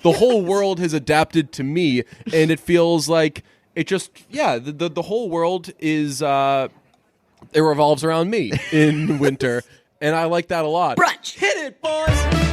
the whole world has adapted to me, and it feels like it just the whole world is it revolves around me in winter, and I like that a lot. Brunch. Hit it, boys.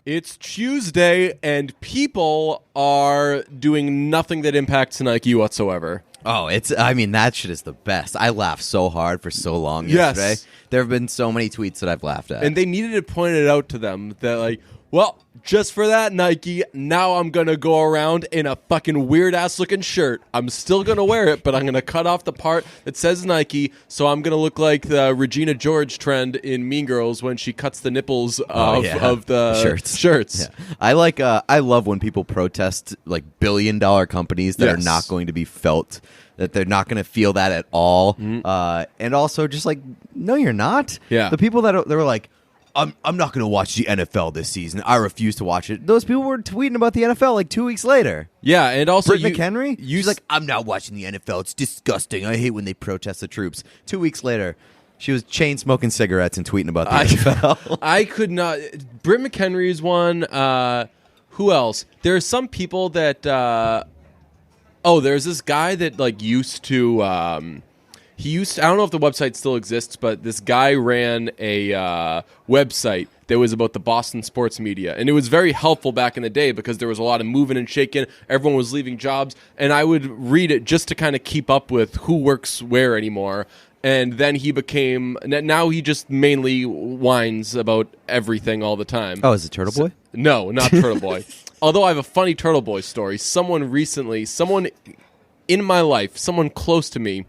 It's Tuesday, and people are doing nothing that impacts Nike whatsoever. Oh, that shit is the best. I laughed so hard for so long yesterday. Yes. There have been so many tweets that I've laughed at. And they needed to point it out to them that, like, well, just for that, Nike, now I'm going to go around in a fucking weird-ass looking shirt. I'm still going to wear it, but I'm going to cut off the part that says Nike, so I'm going to look like the Regina George trend in Mean Girls when she cuts the nipples of the shirts. Yeah. I love when people protest, like, billion-dollar companies that are not going to be felt, that they're not going to feel that at all. Mm-hmm. And also just like, no, you're not. Yeah. The people that were like, I'm not going to watch the NFL this season. I refuse to watch it. Those people were tweeting about the NFL like 2 weeks later. Yeah, and also Britt McHenry, she's like, I'm not watching the NFL. It's disgusting. I hate when they protest the troops. 2 weeks later, she was chain smoking cigarettes and tweeting about the NFL. I could not. Britt McHenry is one. Who else? There are some people that. There's this guy that like used to. I don't know if the website still exists, but this guy ran a website that was about the Boston sports media. And it was very helpful back in the day because there was a lot of moving and shaking. Everyone was leaving jobs. And I would read it just to kind of keep up with who works where anymore. And then now he just mainly whines about everything all the time. Oh, is it Turtle Boy? No, not Turtle Boy. Although I have a funny Turtle Boy story. Someone in my life, someone close to me,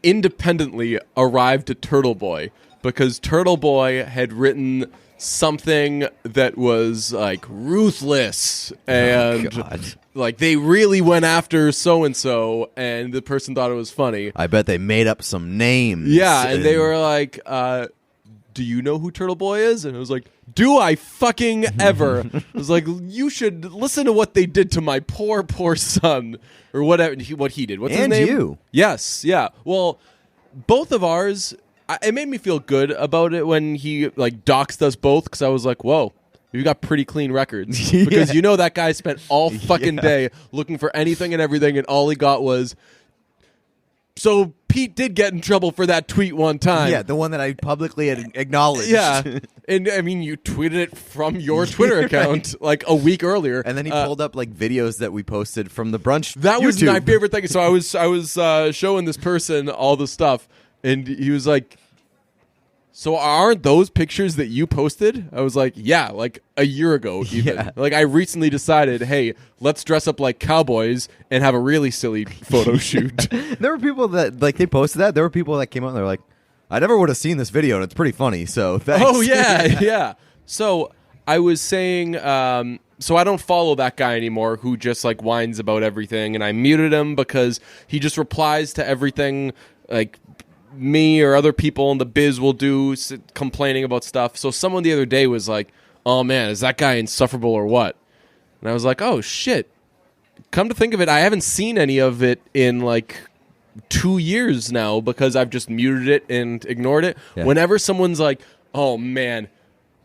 independently arrived at Turtle Boy because Turtle Boy had written something that was like ruthless and like they really went after so-and-so and the person thought it was funny. I bet they made up some names. Yeah, and they were like, do you know who Turtle Boy is? And I was like, do I fucking ever? I was like, you should listen to what they did to my poor, poor son. Or whatever what he did. What's his name? And you. Yes, yeah. Well, both of ours, it made me feel good about it when he like doxed us both because I was like, whoa, you got pretty clean records. Because that guy spent all fucking day looking for anything and everything, and all he got was... So Pete did get in trouble for that tweet one time. Yeah, the one that I publicly had acknowledged. Yeah, and I mean, you tweeted it from your Twitter account like a week earlier, and then he pulled up like videos that we posted from the brunch. That was YouTube. my favorite thing. So I was showing this person all the stuff, and he was like, "So aren't those pictures that you posted?" I was like, "Yeah, like a year ago even. Yeah. Like I recently decided, hey, let's dress up like cowboys and have a really silly photo shoot." There were people that like they posted that. There were people that came out and they were like, "I never would have seen this video, and it's pretty funny." So thanks. Oh yeah, yeah. So I was saying, so I don't follow that guy anymore who just like whines about everything, and I muted him because he just replies to everything like me or other people in the biz will do, complaining about stuff. So someone the other day was like, oh man, is that guy insufferable or what? And I was like, oh shit. Come to think of it, I haven't seen any of it in like 2 years now because I've just muted it and ignored it. Yeah. Whenever someone's like, oh man,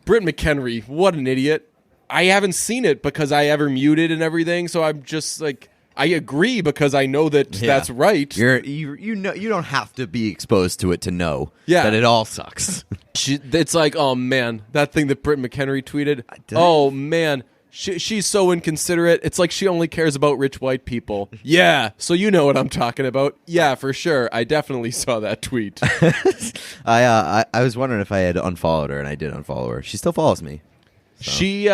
Britt McHenry, what an idiot. I haven't seen it because I ever muted and everything. So I'm just like, I agree because I know that that's right. You know you don't have to be exposed to it to know that it all sucks. It's like, oh man, that thing that Britt McHenry tweeted. Oh man, she's so inconsiderate. It's like she only cares about rich white people. Yeah, so you know what I'm talking about. Yeah, for sure. I definitely saw that tweet. I was wondering if I had unfollowed her, and I did unfollow her. She still follows me. So. She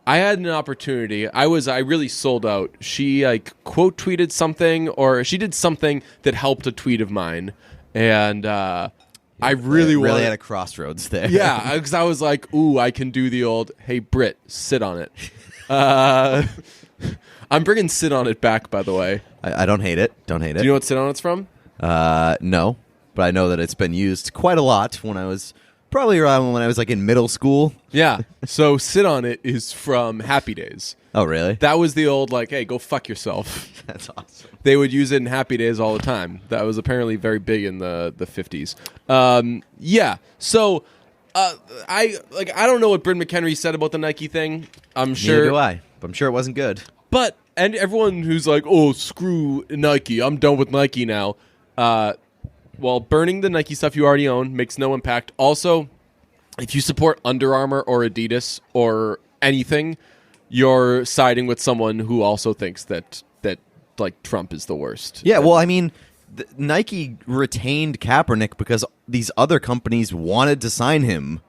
I had an opportunity. I really sold out. She like quote tweeted something, or she did something that helped a tweet of mine, and I really at a crossroads there. Yeah, because I was like, ooh, I can do the old, hey Britt, sit on it. I'm bringing sit on it back, by the way. I don't hate it. Don't hate it. Do you know what sit on it's from? No, but I know that it's been used quite a lot when I was Probably around when I was like in middle school. Yeah. So Sit On It is from Happy Days. Oh, really? That was the old, like, hey, go fuck yourself. That's awesome. They would use it in Happy Days all the time. That was apparently very big in the 50s. Yeah. So I don't know what Bryn McHenry said about the Nike thing. I'm sure. Neither do I. But I'm sure it wasn't good. But, and everyone who's like, oh, screw Nike, I'm done with Nike now. Well, burning the Nike stuff you already own makes no impact. Also, if you support Under Armour or Adidas or anything, you're siding with someone who also thinks that like Trump is the worst. Yeah, well, I mean, Nike retained Kaepernick because these other companies wanted to sign him.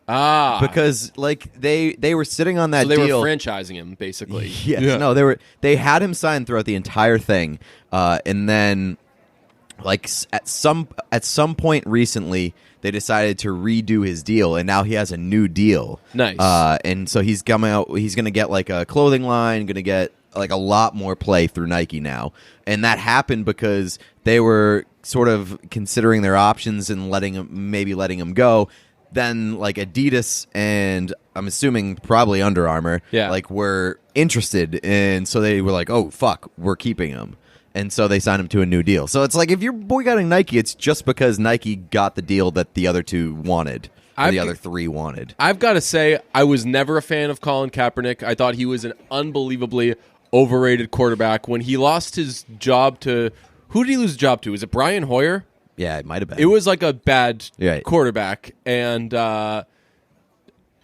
Because like they were sitting on that so they deal. were franchising him basically. Yes, yeah. No, they had him signed throughout the entire thing, and then like at some point recently they decided to redo his deal, and now he has a new deal. Nice. And so he's coming out. He's going to get like a clothing line, going to get like a lot more play through Nike now, and that happened because they were sort of considering their options and letting him go. Then like Adidas and I'm assuming probably Under Armour, like were interested, and so they were like, "Oh fuck, we're keeping him," and so they signed him to a new deal. So it's like if you're boycotting Nike, it's just because Nike got the deal that the other two wanted, or the other three wanted. I've got to say, I was never a fan of Colin Kaepernick. I thought he was an unbelievably overrated quarterback. When he lost his job to, who did he lose his job to? Was it Brian Hoyer? Yeah, it might have been. It was like a bad quarterback, and the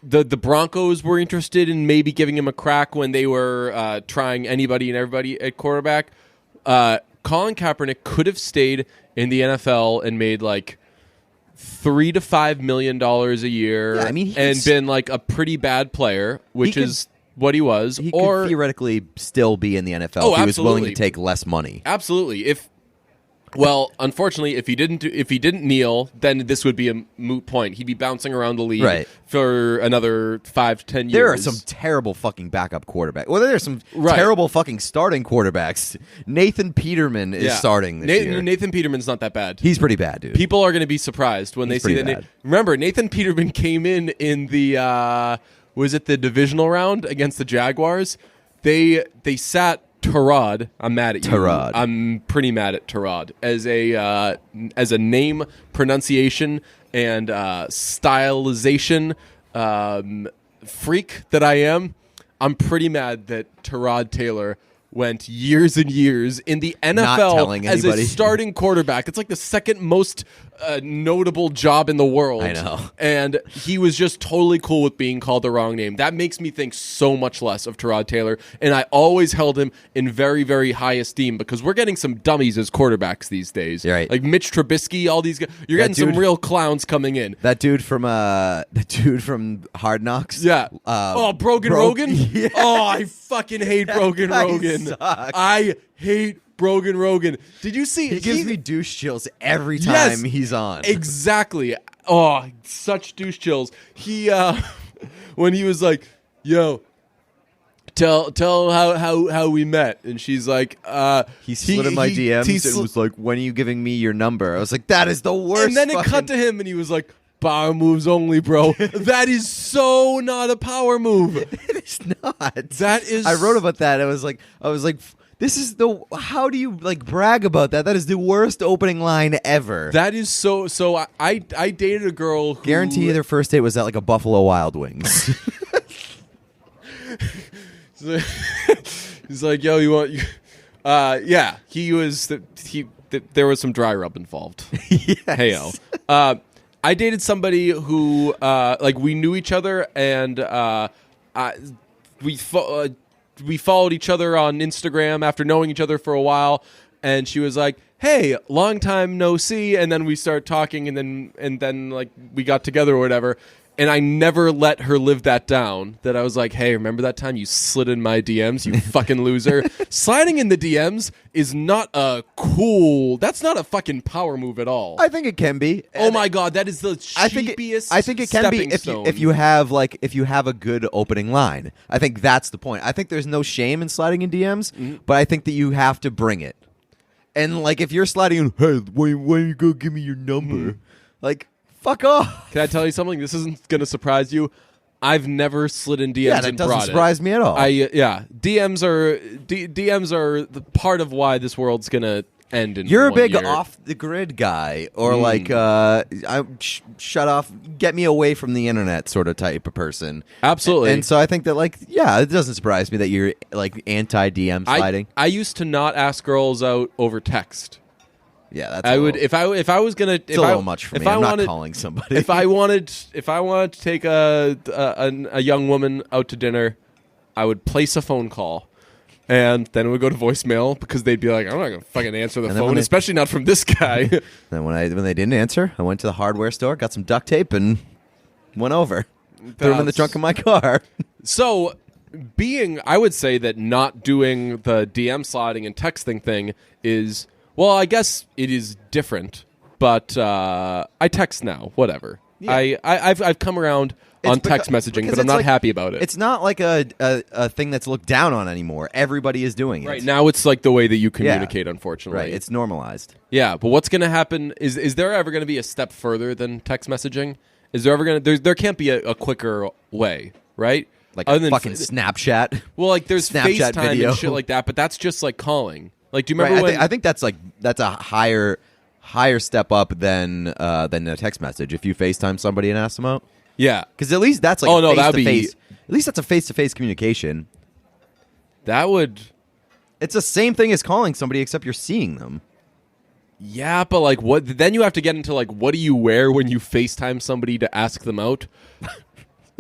Broncos were interested in maybe giving him a crack when they were trying anybody and everybody at quarterback. Colin Kaepernick could have stayed in the NFL and made like $3 to $5 million a year, and been like a pretty bad player, which is what he was. He could theoretically still be in the NFL if he was willing to take less money. Absolutely. Well, unfortunately, if he didn't kneel, then this would be a moot point. He'd be bouncing around the league for another 5 to 10 years. There are some terrible fucking backup quarterbacks. Well, there are some terrible fucking starting quarterbacks. Nathan Peterman is starting this year. Nathan Peterman's not that bad. He's pretty bad, dude. People are going to be surprised when they see that. Remember, Nathan Peterman came in the was it the divisional round against the Jaguars? They sat Tyrod. I'm mad at you. Tyrod. I'm pretty mad at Tyrod as a name pronunciation and stylization freak that I am. I'm pretty mad that Tyrod Taylor went years and years in the NFL as a starting quarterback. It's like the second most notable job in the world. I know. And he was just totally cool with being called the wrong name. That makes me think so much less of Tyrod Taylor. And I always held him in very, very high esteem because we're getting some dummies as quarterbacks these days. Right. Like Mitch Trubisky, all these guys. You're getting some real clowns coming in. That dude from Hard Knocks. Yeah. Brogan Rogan? Yeah. Oh, I fucking hate Brogan Rogan. Sucks. I hate Brogan Rogan. Did you see? He gives me douche chills every time he's on. Exactly. Oh, such douche chills. He when he was like, "Yo, tell how we met," and she's like, he slid in my DMs and was like, "When are you giving me your number?" I was like, "That is the worst." And then it cut to him, and he was like, "Power moves only, bro." That is so not a power move. It's not. That is. I wrote about that. I was like, this is how do you like brag about that? That is the worst opening line ever. That is so. I dated a girl who guarantee their first date was at like a Buffalo Wild Wings. He's like, "Yo, you want?" Yeah, there was some dry rub involved. Yes. Heyo. I dated somebody who like we knew each other and we followed each other on Instagram after knowing each other for a while, and she was like, "Hey, long time no see," and then we started talking, and then like we got together or whatever. And I never let her live that down. That I was like, "Hey, remember that time you slid in my DMs, you fucking loser?" Sliding in the DMs is not that's not a fucking power move at all. I think it can be. Oh my god, that is the sheepiest. I think it can be if you have a good opening line. I think that's the point. I think there's no shame in sliding in DMs, but I think that you have to bring it. And like if you're sliding in, "Hey, when you go give me your number," like Fuck off. Can I tell you something? This isn't going to surprise you. I've never slid in DMs Yeah, that and doesn't brought surprise me at all. DMs are the part of why this world's going to end in You're a 1 big year. off the grid guy, or like shut off, get me away from the internet sort of type of person. Absolutely. And so I think that it doesn't surprise me that you're like anti DM sliding. I used to not ask girls out over text. Yeah, that's I would if I was gonna. It's a little much for me. I'm not calling somebody. If I wanted to take a young woman out to dinner, I would place a phone call, and then it would go to voicemail because they'd be like, I'm not gonna fucking answer the phone, especially not from this guy. Then when they didn't answer, I went to the hardware store, got some duct tape, and went over. Threw them in the trunk of my car. So, I would say that not doing the DM sliding and texting thing is. Well, I guess it is different, but I text now. Whatever. Yeah. I've come around on text messaging, but I'm not happy about it. It's not like a thing that's looked down on anymore. Everybody is doing it. Right now, it's like the way that you communicate. Unfortunately, right? It's normalized. Yeah, but what's going to happen is there ever going to be a step further than text messaging? Is there ever going to there can't be a quicker way, right? Like a fucking Snapchat. Well, like there's Snapchat FaceTime video and shit like that, but that's just like calling. Like, do you remember when? I think that's a higher step up than a text message. If you FaceTime somebody and ask them out, yeah, because at least that's like face-to-face. At least that's a face-to-face communication. That would. It's the same thing as calling somebody, except you're seeing them. Yeah, but like, what? Then you have to get into like, what do you wear when you FaceTime somebody to ask them out?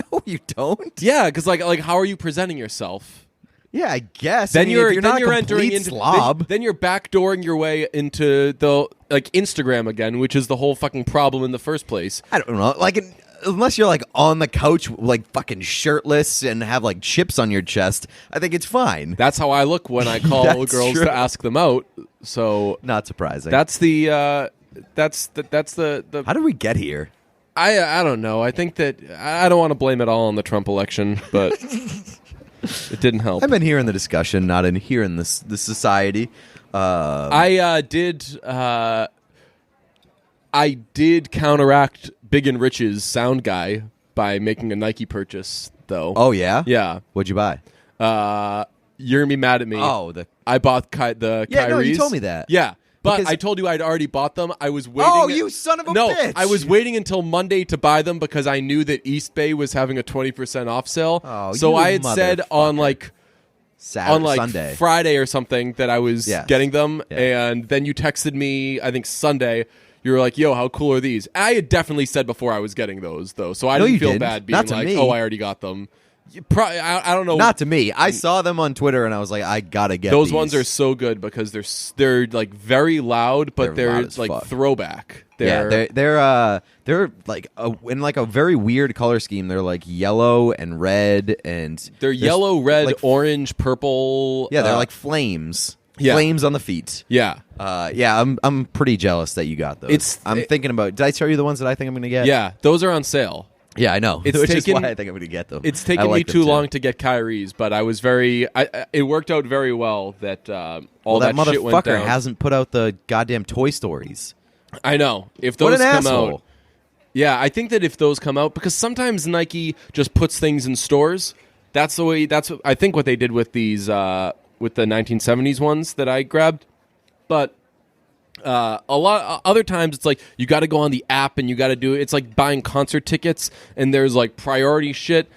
No, you don't. Yeah, because like, how are you presenting yourself? Yeah, I guess. Then you're not entering into slob. Then you're backdooring your way into the like Instagram again, which is the whole fucking problem in the first place. I don't know. Like, unless you're like on the couch, like fucking shirtless and have like chips on your chest, I think it's fine. That's how I look when I call girls true. to ask them out. So not surprising. That's the that's the. How did we get here? I don't know. I think that I don't want to blame it all on the Trump election, but. It didn't help. I've been hearing the discussion, not in here in this society. I did counteract Big and Rich's sound guy by making a Nike purchase, though. Oh yeah, yeah. What'd you buy? You're gonna be mad at me. Oh, I bought the yeah. Kyries. No, you told me that. Yeah. But I told you I'd already bought them. I was waiting. Oh, you son of a bitch! I was waiting until Monday to buy them because I knew that East Bay was having a 20% off sale. Oh, so I had said on like Sunday, Friday or something that I was getting them, and then you texted me. I think Sunday. You were like, "Yo, how cool are these?" I had definitely said before I was getting those though, so I didn't feel bad being like, "Oh, I already got them." I don't know. Not to me. I saw them on Twitter and I was like, I gotta get those these. ones are so good because they're like very loud, but they're like fuck. Throwback. They're like in like a very weird color scheme. They're like yellow and red, and they're yellow, red, like, orange, purple. Yeah, they're like flames. Yeah. Flames on the feet. Yeah. I'm pretty jealous that you got those. I'm thinking about. Did I show you the ones that I think I'm gonna get? Yeah, those are on sale. Yeah, I know. Which is why I think I'm going to get them. It's taken me too long to get Kyrie's, but I was it worked out very well that all that shit went down. That motherfucker hasn't put out the goddamn Toy Stories. I know. If those come asshole. out, yeah, I think that if those come out, because sometimes Nike just puts things in stores. That's the way. That's I think what they did with these with the 1970s ones that I grabbed, but. A lot other times it's like you got to go on the app and you got to do it. It's like buying concert tickets and there's like priority shit.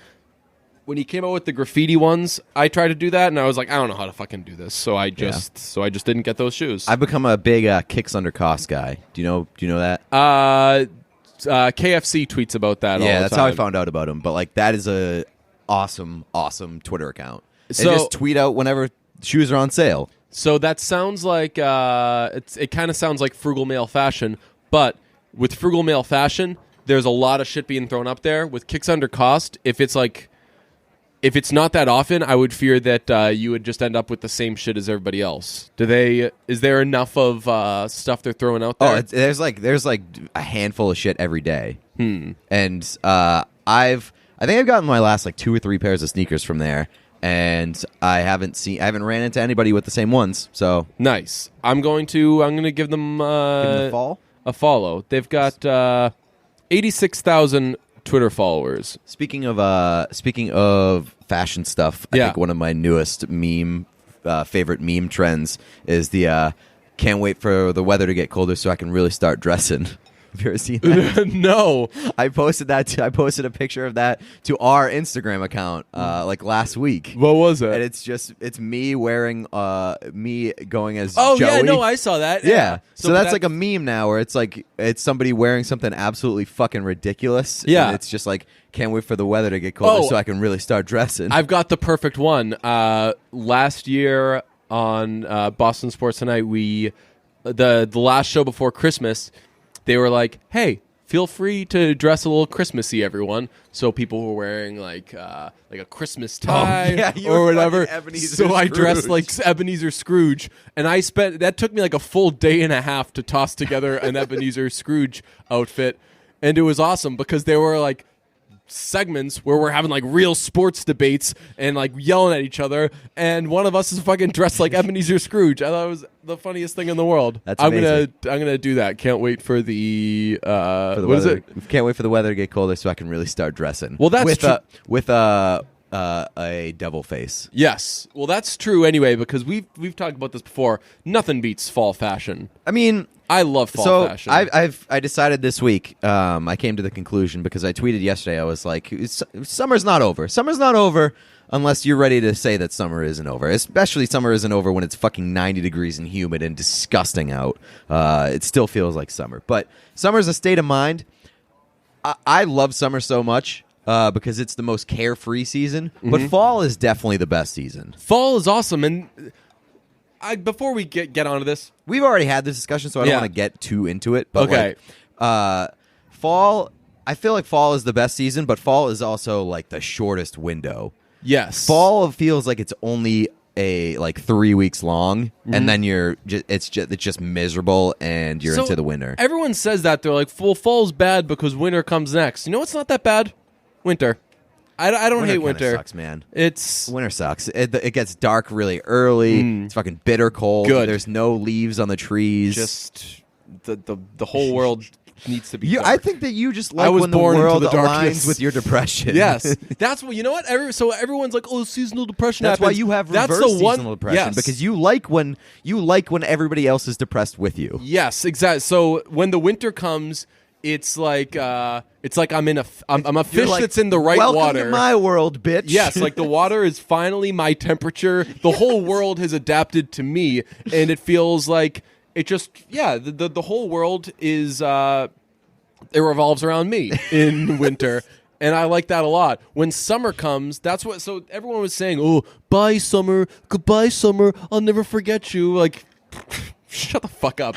When he came out with the graffiti ones, I tried to do that and I was like, I don't know how to fucking do this, so I just didn't get those shoes. I've become a big kicks under cost guy. Do you know that? KFC tweets about that. Yeah, all the that's time. how I found out about him. But like that is a awesome Twitter account. So they just tweet out whenever shoes are on sale. So that sounds like it kind of sounds like frugal male fashion, but with frugal male fashion, there's a lot of shit being thrown up there. With kicks under cost, if it's not that often, I would fear that you would just end up with the same shit as everybody else. Is there enough of stuff they're throwing out there? Oh, there's like a handful of shit every day. And I think I've gotten my last like 2 or 3 pairs of sneakers from there. And I haven't ran into anybody with the same ones. So nice. I'm going to give them a follow. They've got 86,000 Twitter followers. Speaking of fashion stuff, I think one of my newest favorite meme trends is the can't wait for the weather to get colder so I can really start dressing. Have you ever seen that? No. I posted I posted a picture of that to our Instagram account like last week. What was it? And it's me wearing me going as Joey. Yeah, no, I saw that. Yeah. So that's like a meme now where it's somebody wearing something absolutely fucking ridiculous. Yeah. And it's just like, can't wait for the weather to get colder so I can really start dressing. I've got the perfect one. Last year on Boston Sports Tonight, the last show before Christmas, they were like, hey, feel free to dress a little Christmassy, everyone. So people were wearing like a Christmas tie or whatever. So I dressed like Ebenezer Scrooge, and that took me like a full day and a half to toss together an Ebenezer Scrooge outfit, and it was awesome because there were like segments where we're having like real sports debates and like yelling at each other, and one of us is fucking dressed like Ebenezer Scrooge. I thought it was the funniest thing in the world. That's amazing. I'm gonna do that. Can't wait for the what weather. Is it? Can't wait for the weather to get colder so I can really start dressing. Well, that's with a devil face. Yes. Well, that's true anyway because we've talked about this before. Nothing beats fall fashion. I mean, I love fall fashion. I decided this week. I came to the conclusion because I tweeted yesterday. I was like, "Summer's not over. Summer's not over unless you're ready to say that summer isn't over. Especially summer isn't over when it's fucking 90 degrees and humid and disgusting out. It still feels like summer, but summer's a state of mind. I love summer so much." Because it's the most carefree season, but fall is definitely the best season. Fall is awesome, and before we get onto this, we've already had this discussion, so I don't want to get too into it. But okay, fall. I feel like fall is the best season, but fall is also like the shortest window. Yes, fall feels like it's only like 3 weeks long, and then it's just miserable, and you're into the winter. Everyone says that they're like, "Well, fall's bad because winter comes next." You know, it's not that bad. Winter. I don't hate winter. Sucks, man. Winter sucks. It gets dark really early. It's fucking bitter cold. Good. There's no leaves on the trees. Just the whole world needs to be dark. I think that you just like when the world aligns with your depression. Yes. That's what, you know what? So everyone's like, "Oh, seasonal depression That's happens." why you have reverse seasonal depression, because you like when everybody else is depressed with you. Yes, exactly. So when the winter comes, it's like I'm a fish that's in the right Welcome water. To my world, bitch. Yes, like the water is finally my temperature. The whole world has adapted to me, and it feels like it just the whole world is it revolves around me in winter. And I like that a lot. When summer comes, so everyone was saying, "Oh, bye summer, goodbye summer, I'll never forget you." Like, shut the fuck up.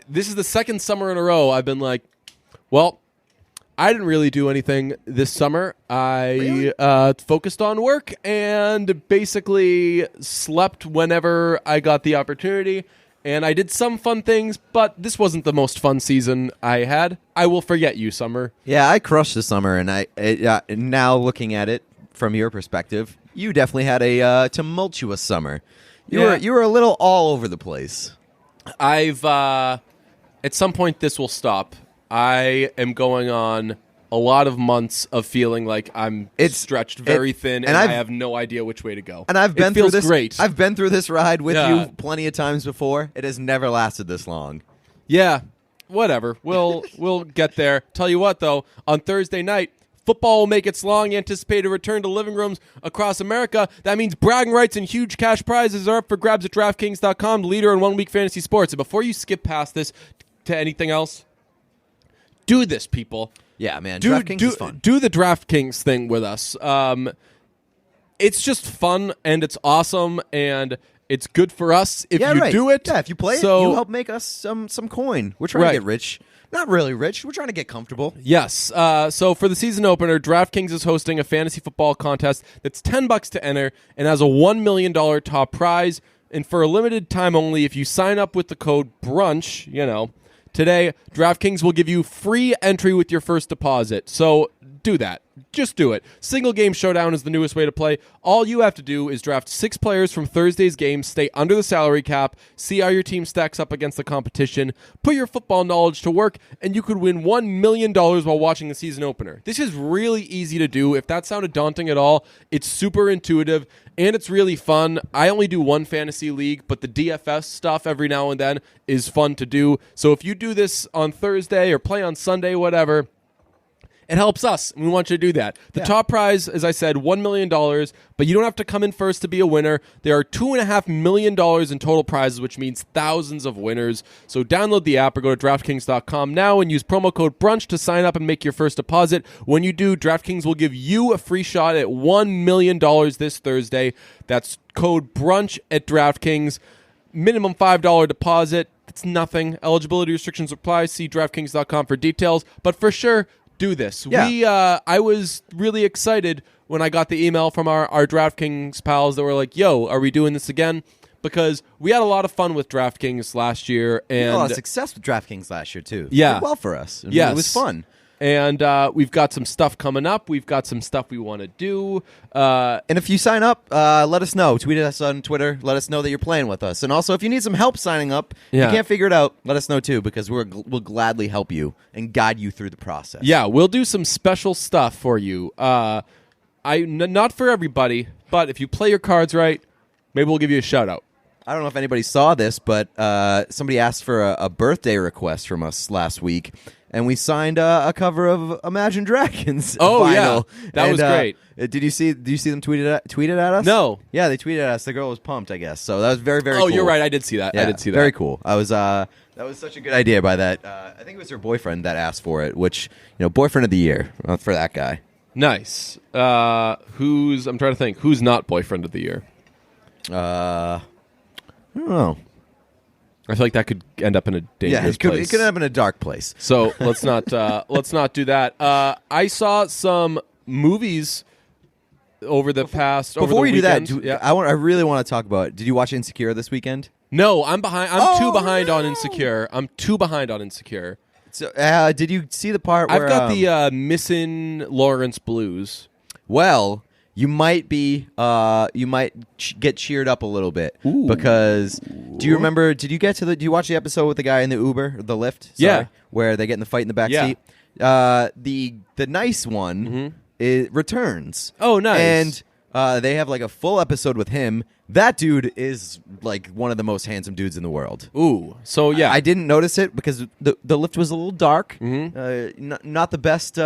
This is the second summer in a row I've been like, well, I didn't really do anything this summer. I focused on work and basically slept whenever I got the opportunity. And I did some fun things, but this wasn't the most fun season I had. I will forget you, summer. Yeah, I crushed the summer, and now looking at it from your perspective, you definitely had a tumultuous summer. You were a little all over the place. At some point this will stop. I am going on a lot of months of feeling like I'm stretched very thin, and I have no idea which way to go. And I've been through this. Great. I've been through this ride with you plenty of times before. It has never lasted this long. Yeah, whatever. We'll get there. Tell you what, though, on Thursday night, football will make its long anticipated return to living rooms across America. That means bragging rights and huge cash prizes are up for grabs at DraftKings.com, the leader in 1 week fantasy sports. And before you skip past this to anything else, do this, people. Yeah, man. DraftKings is fun. Do the DraftKings thing with us. It's just fun, and it's awesome, and it's good for us if you do it. Yeah, if you play it, you help make us some coin. We're trying to get rich. Not really rich. We're trying to get comfortable. Yes. So for the season opener, DraftKings is hosting a fantasy football contest that's $10 to enter and has a $1 million top prize. And for a limited time only, if you sign up with the code BRUNCH, today, DraftKings will give you free entry with your first deposit. So do that. Just do it. Single game showdown is the newest way to play. All you have to do is draft 6 players from Thursday's game, stay under the salary cap, see how your team stacks up against the competition, put your football knowledge to work, and you could win $1 million while watching the season opener. This is really easy to do. If that sounded daunting at all, it's super intuitive, and it's really fun. I only do one fantasy league, but the DFS stuff every now and then is fun to do. So if you do this on Thursday or play on Sunday, whatever, it helps us. We want you to do that. The top prize, as I said, $1 million, but you don't have to come in first to be a winner. There are $2.5 million in total prizes, which means thousands of winners. So download the app or go to DraftKings.com now and use promo code BRUNCH to sign up and make your first deposit. When you do, DraftKings will give you a free shot at $1 million this Thursday. That's code BRUNCH at DraftKings. Minimum $5 deposit. That's nothing. Eligibility restrictions apply. See DraftKings.com for details. But for sure, do this. Yeah. I was really excited when I got the email from our DraftKings pals that were like, yo, are we doing this again? Because we had a lot of fun with DraftKings last year. And we had a lot of success with DraftKings last year, too. Yeah. It did well for us. Yes. It was fun. And we've got some stuff coming up. We've got some stuff we want to do. And if you sign up, let us know. Tweet at us on Twitter. Let us know that you're playing with us. And also, if you need some help signing up, if you can't figure it out, let us know too, because we'll gladly help you and guide you through the process. Yeah, we'll do some special stuff for you. Not for everybody, but if you play your cards right, maybe we'll give you a shout out. I don't know if anybody saw this, but somebody asked for a birthday request from us last week. And we signed a cover of Imagine Dragons. Oh, vinyl. yeah. That was great. Did you see them tweeted at us? No. Yeah, they tweeted at us. The girl was pumped, I guess. So that was very, very cool. Oh, you're right. I did see that. Yeah, I did see that. Very cool. That was such a good idea by that. I think it was her boyfriend that asked for it, which, boyfriend of the year for that guy. Nice. I'm trying to think. Who's not boyfriend of the year? I don't know. I feel like that could end up in a dangerous place. It could end up in a dark place. So let's not do that. I saw some movies over the past. Before over the we weekend. do that, I really want to talk about. Did you watch Insecure this weekend? No, I'm behind. I'm too behind on Insecure. I'm too behind on Insecure. So, did you see the part where I've got the missing Lawrence blues? Well, you might get cheered up a little bit. Ooh. Because do you remember? Did you watch the episode with the guy in the Uber, the Lyft? Yeah, where they get in the fight in the back seat. The nice one returns. Oh, nice. And they have like a full episode with him. That dude is like one of the most handsome dudes in the world. Ooh, so yeah, I didn't notice it because the lift was a little dark. Mm-hmm. Not the best.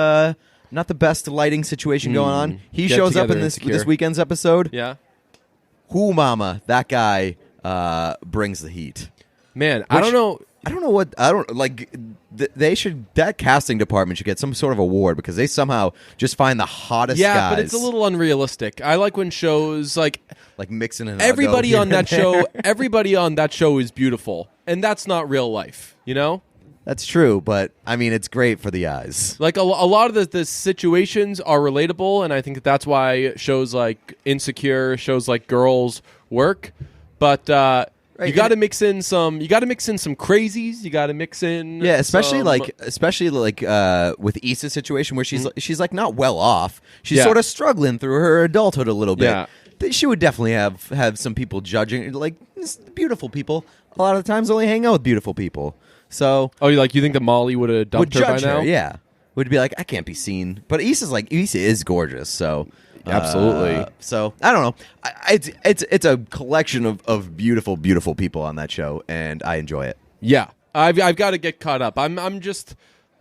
Not the best lighting situation going on. He shows up in this weekend's episode. Yeah. Whoo, mama, that guy brings the heat. Man, I don't know. That casting department should get some sort of award because they somehow just find the hottest guys. Yeah, but it's a little unrealistic. I like when shows like mixing and everybody on that show. Everybody on that show is beautiful, and that's not real life. That's true, but I mean, it's great for the eyes. Like a lot of the situations are relatable, and I think that's why shows like Insecure, shows like Girls work. But you got to mix in some. You got to mix in some crazies. You got to mix in. Yeah, especially with Issa's situation where she's like not well off. She's sort of struggling through her adulthood a little bit. Yeah. She would definitely have some people judging. Like beautiful people, a lot of the times only hang out with beautiful people. So, you think that Molly would have dumped her by now? Yeah, would be like, I can't be seen. But Issa is gorgeous. So absolutely. So I don't know. It's a collection of beautiful, beautiful people on that show, and I enjoy it. Yeah, I've got to get caught up. I'm a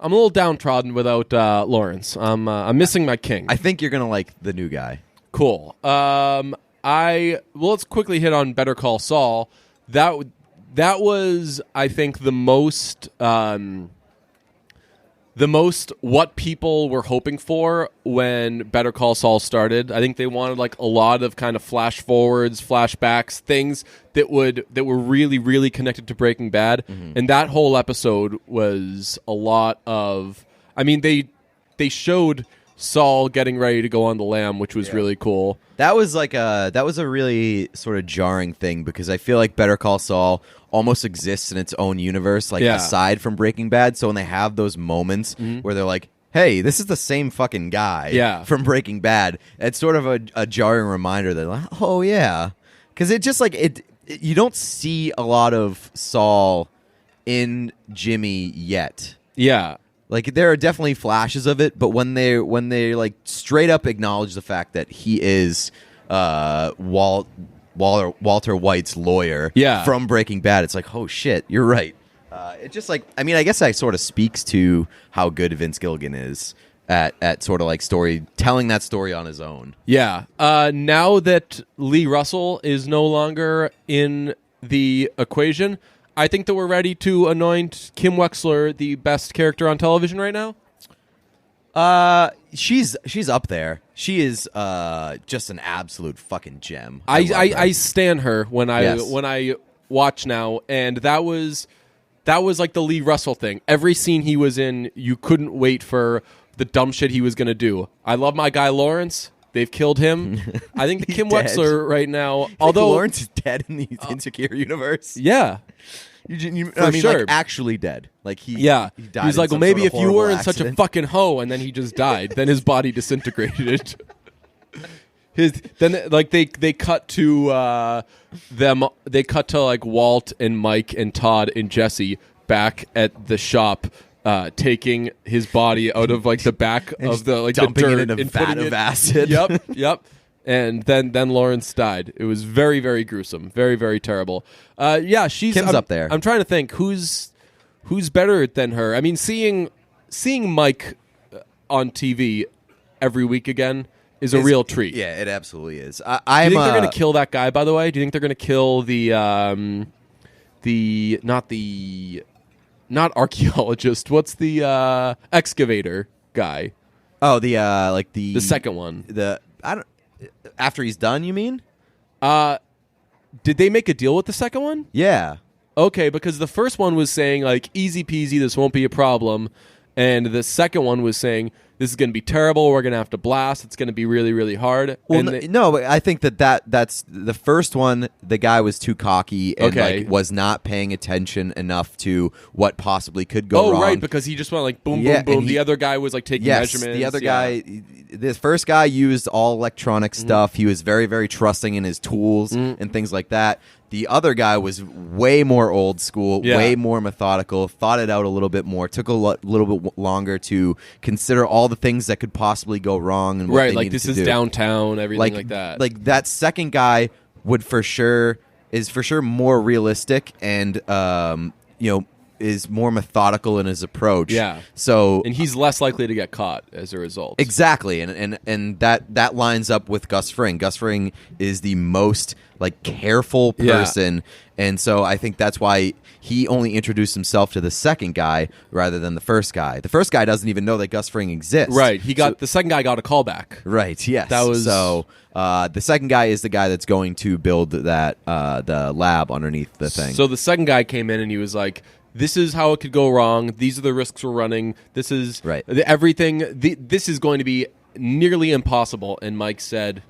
little downtrodden without Lawrence. I'm missing my king. I think you're gonna like the new guy. Cool. Let's quickly hit on Better Call Saul. That was, I think, the most what people were hoping for when Better Call Saul started. I think they wanted like a lot of kind of flash forwards, flashbacks, things that were really, really connected to Breaking Bad. Mm-hmm. And that whole episode was a lot of. I mean, they showed Saul getting ready to go on the lam, which was really cool. That was a really sort of jarring thing because I feel like Better Call Saul almost exists in its own universe, aside from Breaking Bad. So when they have those moments where they're like, hey, this is the same fucking guy from Breaking Bad. It's sort of a jarring reminder that, like, oh, yeah. Because it just, like, you don't see a lot of Saul in Jimmy yet. Yeah. Like, there are definitely flashes of it, but when they like, straight up acknowledge the fact that he is Walter White's lawyer from Breaking Bad, it's like, oh, shit, you're right. It just, like, I mean, I guess that sort of speaks to how good Vince Gilligan is at sort of like telling that story on his own. Yeah. Now that Lee Russell is no longer in the equation, I think that we're ready to anoint Kim Wexler the best character on television right now. She's up there. She is just an absolute fucking gem. I stan her when I watch now, and that was like the Lee Russell thing. Every scene he was in, you couldn't wait for the dumb shit he was going to do. I love my guy Lawrence. They've killed him. I think Kim Wexler right now, although Lawrence is dead in the Insecure universe. Yeah. I mean, sure. like, actually dead. Like, he died. He's like, well, maybe if you weren't accident. such a fucking hoe, and then he just died. Then his body disintegrated. They cut to them. They cut to like Walt and Mike and Todd and Jesse back at the shop, taking his body out of like the back of the like dumping the dirt it in a vat of acid. Yep. And then Lawrence died. It was very, very gruesome. Very, very terrible. Kim's up there. I'm trying to think who's better than her. I mean, seeing Mike on TV every week again is a real treat. Yeah, it absolutely is. Do you think they're going to kill that guy? By the way, do you think they're going to kill not archaeologist? What's the excavator guy? Oh, the second one. After he's done, you mean? Did they make a deal with the second one? Yeah. Okay, because the first one was saying, like, easy peasy, this won't be a problem. And the second one was saying, this is going to be terrible, we're going to have to blast, it's going to be really, really hard. Well, no, but I think that's the first one, the guy was too cocky and like, was not paying attention enough to what possibly could go wrong. Oh, right, because he just went like, boom, boom, boom. The other guy was like taking measurements. The other guy, this first guy used all electronic stuff. He was very, very trusting in his tools and things like that. The other guy was way more old school, way more methodical, thought it out a little bit more, took a little bit longer to consider all the things that could possibly go wrong. And what they like needed this to is do. Downtown, everything like that. Like that second guy is for sure more realistic and, is more methodical in his approach. Yeah. So and he's less likely to get caught as a result. Exactly. And that lines up with Gus Fring. Gus Fring is the most like careful person. And so I think that's why he only introduced himself to the second guy rather than the first guy. The first guy doesn't even know that Gus Fring exists. Right. The second guy got a call back. Right. Yes. That was the second guy is the guy that's going to build that the lab underneath the thing. So the second guy came in and he was like, this is how it could go wrong. These are the risks we're running. This is everything. This is going to be nearly impossible. And Mike said,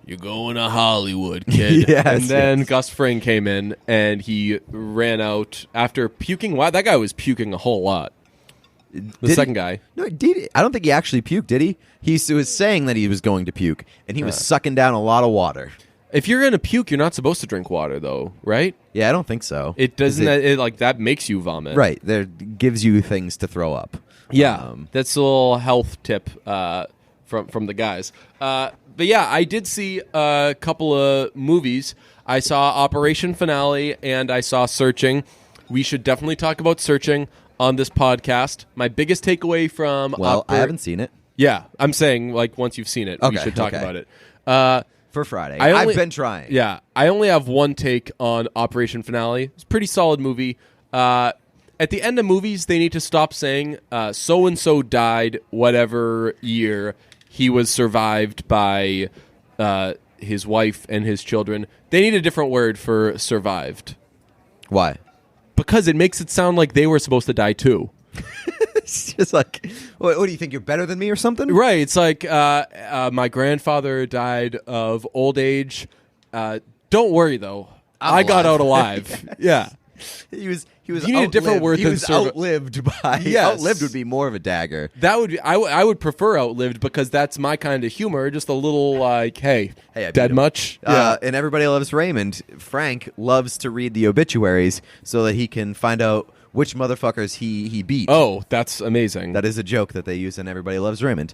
"You're going to Hollywood, kid." And then Gus Fring came in and he ran out after puking. Wow, that guy was puking a whole lot. The second guy. No, I don't think he actually puked, did he? He was saying that he was going to puke, and he was sucking down a lot of water. If you're going to puke, you're not supposed to drink water, though, right? Yeah, I don't think so. It doesn't. That makes you vomit, right? There gives you things to throw up. Yeah, that's a little health tip from the guys. But yeah, I did see a couple of movies. I saw Operation Finale and I saw Searching. We should definitely talk about Searching on this podcast. My biggest takeaway from I haven't seen it. Yeah, I'm saying like once you've seen it, we should talk about it. For Friday. I've been trying. Yeah. I only have one take on Operation Finale. It's a pretty solid movie. At the end of movies, they need to stop saying, so-and-so died whatever year. He was survived by his wife and his children. They need a different word for survived. Why? Because it makes it sound like they were supposed to die too. It's just like, what do you think? You're better than me or something? Right. It's like my grandfather died of old age. Don't worry though. I got out alive. Yeah. He was You need a different word He than was serv- outlived by. Yes. Outlived would be more of a dagger. That would be, I would prefer outlived because that's my kind of humor. Just a little like, hey, Hey, I beat dead him. much? Yeah. And Everybody Loves Raymond. Frank loves to read the obituaries so that he can find out which motherfuckers he beat. Oh, that's amazing. That is a joke that they use in Everybody Loves Raymond.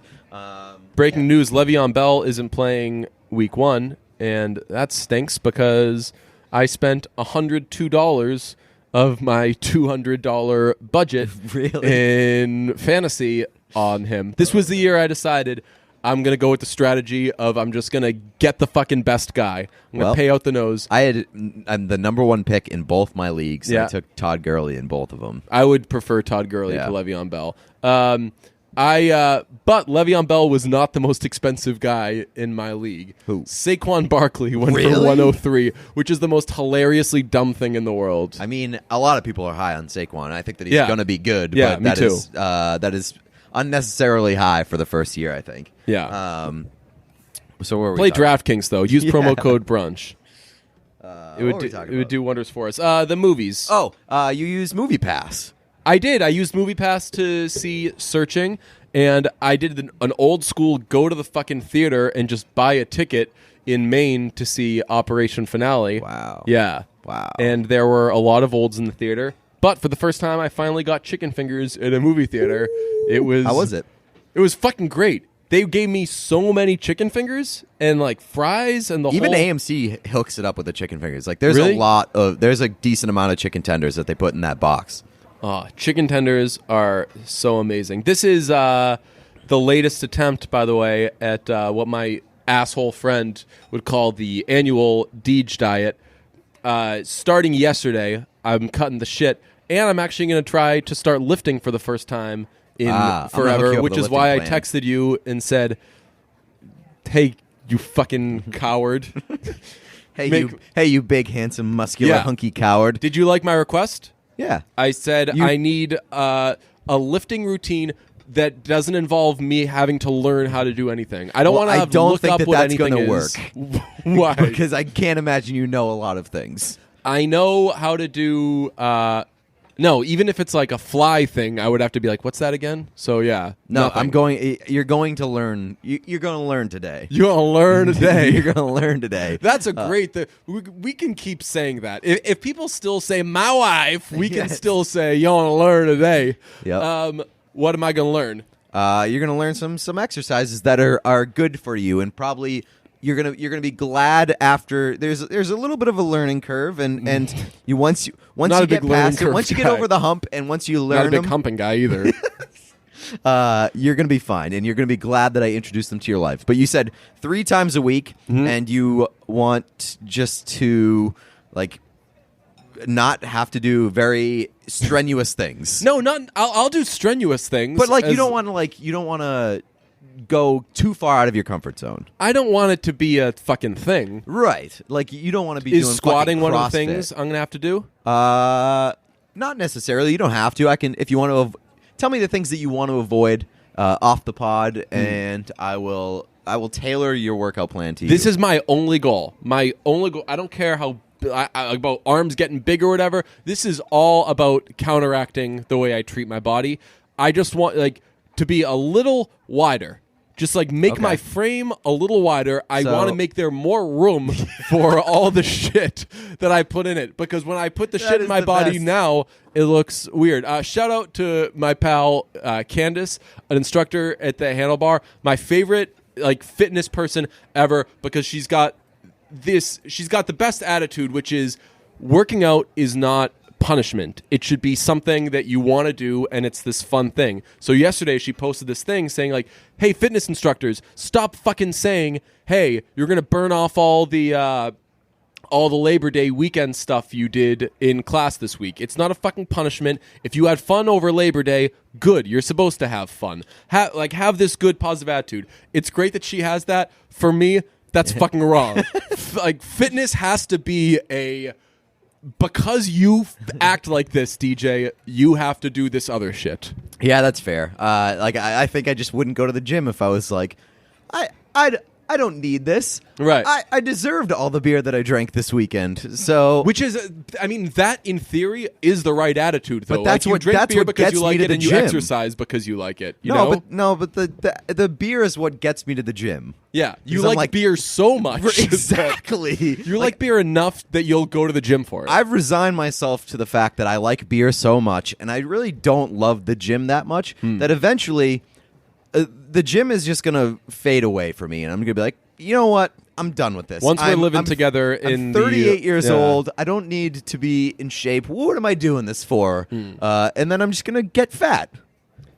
Breaking news, Le'Veon Bell isn't playing week 1, and that stinks because I spent $102 of my $200 budget Really? in fantasy on him. This was the year I decided I'm going to go with the strategy of I'm just going to get the fucking best guy. I'm going to pay out the nose. I'm the number 1 pick in both my leagues. Yeah. I took Todd Gurley in both of them. I would prefer Todd Gurley Yeah. to Le'Veon Bell. But Le'Veon Bell was not the most expensive guy in my league. Who? Saquon Barkley went for Really? 103, which is the most hilariously dumb thing in the world. I mean, a lot of people are high on Saquon. I think that he's Yeah. going to be good. Yeah, but me too. That is unnecessarily high for the first year, I think. Yeah. So where are we Play talking? DraftKings though. Use Yeah. promo code brunch. What were we talking It would about? do wonders for us. The movies. Oh, you use Movie Pass. I did. I used MoviePass to see Searching, and I did an old school go to the fucking theater and just buy a ticket in Maine to see Operation Finale. Wow. Yeah. Wow. And there were a lot of olds in the theater, but for the first time, I finally got chicken fingers in a movie theater. It was. How was it? It was fucking great. They gave me so many chicken fingers and like fries and the Even whole. AMC hooks it up with the chicken fingers. Like there's Really? there's a decent amount of chicken tenders that they put in that box. Oh, chicken tenders are so amazing. This is the latest attempt, by the way, at what my asshole friend would call the annual Deej diet. Starting yesterday, I'm cutting the shit, and I'm actually going to try to start lifting for the first time in I'm gonna hook you forever, up which with a is why I lifting plan. texted you and said, hey, you fucking coward. Hey, you big, handsome, muscular, Yeah. hunky coward. Did you like my request? Yeah. I said I need a lifting routine that doesn't involve me having to learn how to do anything. I don't Well, want to I have don't look think up that what that's anything gonna is. Why? Because I can't imagine you know a lot of things. I know how to do. No, even if it's like a fly thing, I would have to be like, "What's that again?" So yeah, No, nothing. I'm going. You're going to learn. You're going to learn today. You're gonna learn today. You're going to learn today. That's a great thing. We can keep saying that. If people still say "my wife," we can Yes. still say "you want to learn today." Yep. What am I gonna learn? You're going to learn some exercises that are good for you, and probably you're gonna be glad after. There's a little bit of a learning curve, and you once you Not a get big learning past it, curve once you get guy. over the hump, and once you Not a learn big them, humping guy either. you're going to be fine, and you're going to be glad that I introduced them to your life. But you said 3 times a week, and you want just to like not have to do very strenuous things. No, not. I'll do strenuous things, But like as- you don't want to go too far out of your comfort zone. I don't want it to be a fucking thing. Right. Like you don't want to be Is doing squatting fucking one of CrossFit. the things I'm gonna have to do? Not necessarily. You don't have to. I can if you want to tell me the things that you want to avoid off the pod, and I will tailor your workout plan to you. This is my only goal. My only goal. I don't care how about arms getting big or whatever. This is all about counteracting the way I treat my body. I just want like to be a little wider. Just like make Okay. my frame a little wider. I So- want to make there more room for all the shit that I put in it. Because when I put the That shit in is my the body best. now, it looks weird. Shout out to my pal Candace, an instructor at the Handlebar. My favorite like fitness person ever because she's got the best attitude, which is working out is not punishment. It should be something that you want to do, and it's this fun thing. So yesterday she posted this thing saying like, hey, fitness instructors, stop fucking saying, hey, you're going to burn off all the Labor Day weekend stuff you did in class this week. It's not a fucking punishment. If you had fun over Labor Day, good. You're supposed to have fun. Have this good positive attitude. It's great that she has that. For me, that's fucking wrong. Like fitness has to be because you act like this, DJ, you have to do this other shit. Yeah, that's fair. I think I just wouldn't go to the gym if I was like, I I don't need this. Right. I deserved all the beer that I drank this weekend. So, which is, I mean, that in theory is the right attitude, though. But that's like, you what drink that's beer what because gets you me like to it, the and you gym. exercise because you like it. You know? But the beer is what gets me to the gym. Yeah, you 'Cause I'm like beer so much. Exactly. You like beer enough that you'll go to the gym for it. I've resigned myself to the fact that I like beer so much, and I really don't love the gym that much, that eventually the gym is just going to fade away for me, and I'm going to be like, you know what? I'm done with this. Once we're living together I'm 38 years old. I don't need to be in shape. What am I doing this for? And then I'm just going to get fat.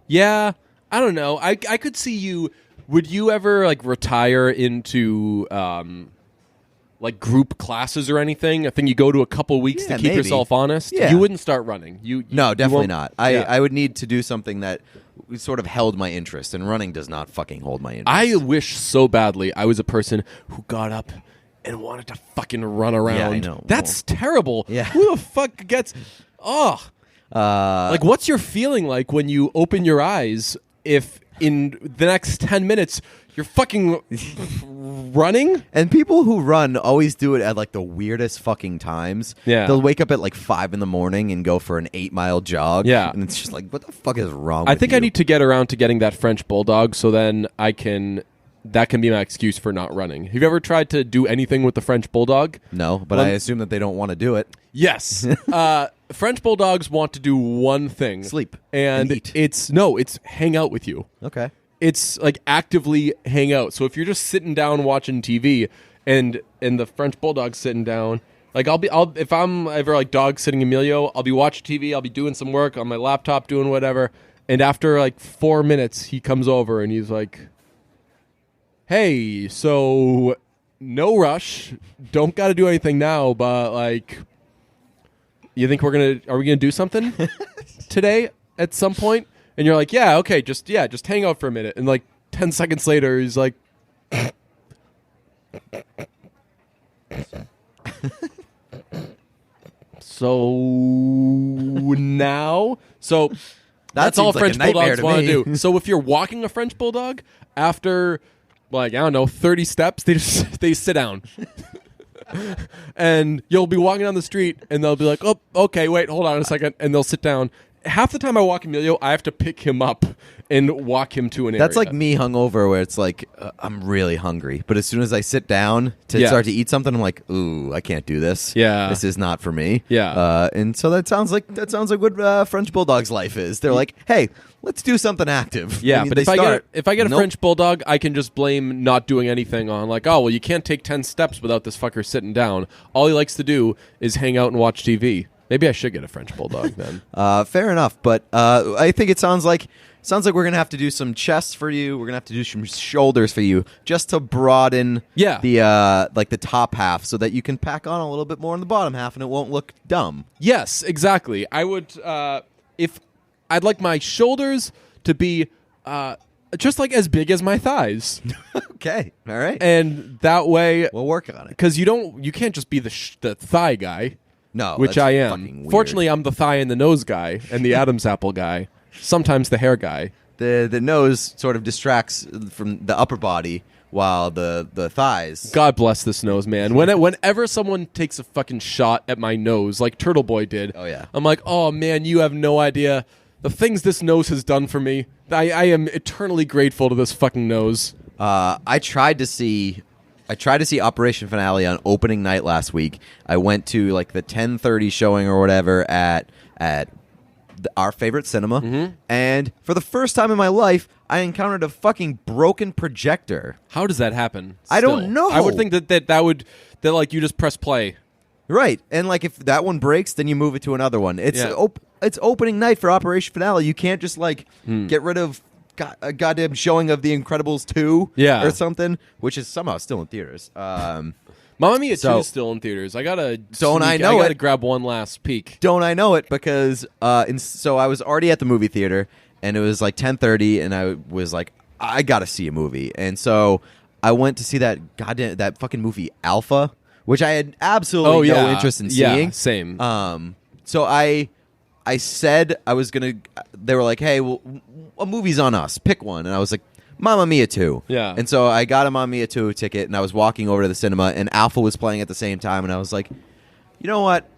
Yeah, I don't know. I could see you. Would you ever like retire into like group classes or anything? I think you go to a couple weeks to keep maybe. yourself honest. Yeah. You wouldn't start running. No, definitely not. I Yeah. would need to do something that sort of held my interest, and running does not fucking hold my interest. I wish so badly I was a person who got up and wanted to fucking run around. Yeah, I know. That's terrible. Yeah. Who the fuck gets... Oh. Like, what's your feeling like when you open your eyes if in the next 10 minutes you're fucking running? And people who run always do it at like the weirdest fucking times. Yeah. They'll wake up at like 5 a.m. and go for an 8-mile jog. Yeah. And it's just like, what the fuck is wrong I with think you? I need to get around to getting that French bulldog so then that can be my excuse for not running. Have you ever tried to do anything with the French bulldog? No, but I assume that they don't want to do it. Yes. French bulldogs want to do one thing. Sleep. And eat. it's hang out with you. Okay. It's like actively hang out. So if you're just sitting down watching TV and the French bulldog's sitting down, like if I'm ever like dog sitting Emilio, I'll be watching TV, I'll be doing some work on my laptop, doing whatever. And after like 4 minutes, he comes over and he's like, hey, so no rush. Don't got to do anything now, but like, you think are we gonna do something today at some point? And you're like, yeah, okay, just hang out for a minute. And like 10 seconds later, he's like, so now, so that's all seems like a French nightmare bulldogs to want to me. do. So if you're walking a French bulldog after, like, I don't know, 30 steps, they sit down. And you'll be walking down the street and they'll be like, oh, okay, wait, hold on a second. And they'll sit down. Half the time I walk Emilio, I have to pick him up and walk him to an area. That's like me hungover, where it's like I'm really hungry, but as soon as I sit down to start to eat something, I'm like, ooh, I can't do this. Yeah. This is not for me. Yeah. And so that sounds like what French bulldog's life is. They're like, hey, let's do something active. Yeah, I mean, but they if I get a Nope. French bulldog, I can just blame not doing anything on like, oh, well, you can't take 10 steps without this fucker sitting down. All he likes to do is hang out and watch TV. Maybe I should get a French bulldog then. Fair enough, but I think it sounds like we're gonna have to do some chests for you. We're gonna have to do some shoulders for you, just to broaden the like the top half, so that you can pack on a little bit more in the bottom half, and it won't look dumb. Yes, exactly. I would if I'd like my shoulders to be just like as big as my thighs. Okay, all right, And that way we'll work on it. because you can't just be the thigh guy. No, Which that's I am. fucking weird. Fortunately, I'm the thigh and the nose guy, and the Adam's apple guy. Sometimes the hair guy. The nose sort of distracts from the upper body, while the thighs. God bless this nose, man. Whenever someone takes a fucking shot at my nose, like Turtle Boy did, Oh, yeah. I'm like, oh man, you have no idea the things this nose has done for me. I am eternally grateful to this fucking nose. I tried to see Operation Finale on opening night last week. I went to like the 10:30 showing or whatever at our favorite cinema, and for the first time in my life, I encountered a fucking broken projector. How does that happen? I don't still? know. I would think that like you just press play. Right, and like if that one breaks, then you move it to another one. It's Yeah. it's opening night for Operation Finale. You can't just like get rid of a goddamn showing of The Incredibles 2 Yeah. or something, which is somehow still in theaters. Mamma Mia 2 is still in theaters. I gotta it. grab one last peek. Don't I know it, because so I was already at the movie theater, and it was like 10:30, and I was like, I gotta see a movie, and so I went to see that fucking movie Alpha, which I had absolutely no interest in seeing. Yeah, same. So I said I was gonna. They were like, "Hey, well, a movie's on us. Pick one." And I was like, Mamma Mia 2. Yeah. And so I got a Mamma Mia 2 ticket, and I was walking over to the cinema, and Alpha was playing at the same time, and I was like, you know what?